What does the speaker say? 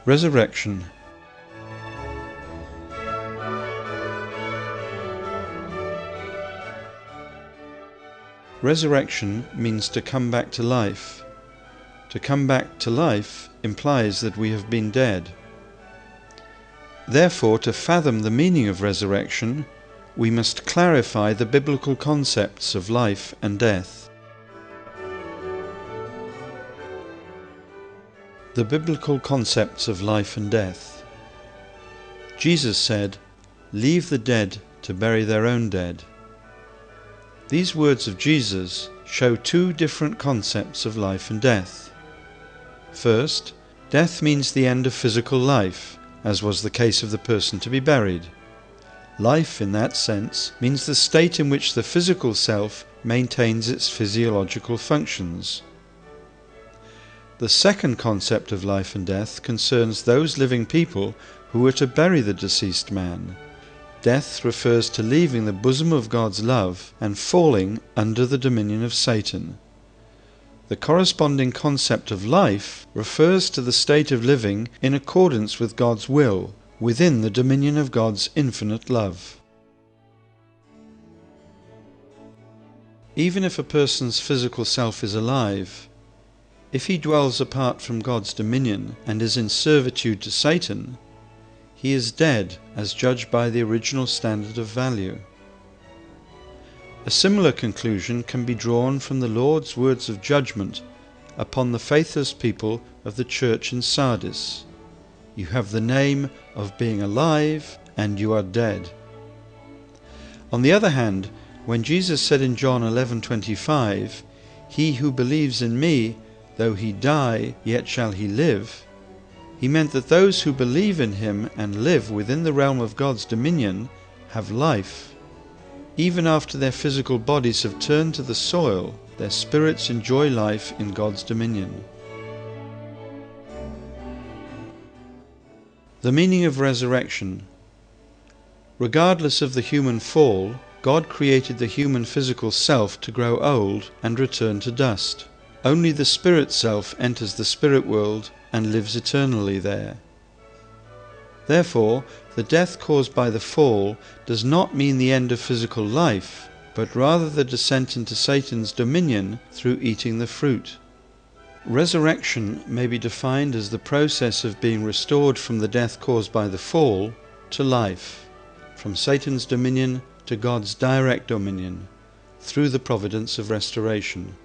Resurrection. Resurrection means to come back to life. To come back to life implies that we have been dead. Therefore, to fathom the meaning of resurrection, we must clarify the biblical concepts of life and death. The biblical concepts of life and death. Jesus said, "Leave the dead to bury their own dead." These words of Jesus show two different concepts of life and death. First, death means the end of physical life, as was the case of the person to be buried. Life, in that sense, means the state in which the physical self maintains its physiological functions. The second concept of life and death concerns those living people who were to bury the deceased man. Death refers to leaving the bosom of God's love and falling under the dominion of Satan. The corresponding concept of life refers to the state of living in accordance with God's will, within the dominion of God's infinite love. Even if a person's physical self is alive, if he dwells apart from God's dominion and is in servitude to Satan, he is dead as judged by the original standard of value. A similar conclusion can be drawn from the Lord's words of judgment upon the faithless people of the church in Sardis. "You have the name of being alive, and you are dead." On the other hand, when Jesus said in John 11:25, "He who believes in me, though he die, yet shall he live," he meant that those who believe in him and live within the realm of God's dominion have life. Even after their physical bodies have turned to the soil, their spirits enjoy life in God's dominion. The meaning of resurrection. Regardless of the human fall, God created the human physical self to grow old and return to dust. Only the spirit self enters the spirit world and lives eternally there. Therefore, the death caused by the fall does not mean the end of physical life, but rather the descent into Satan's dominion through eating the fruit. Resurrection may be defined as the process of being restored from the death caused by the fall to life, from Satan's dominion to God's direct dominion, through the providence of restoration.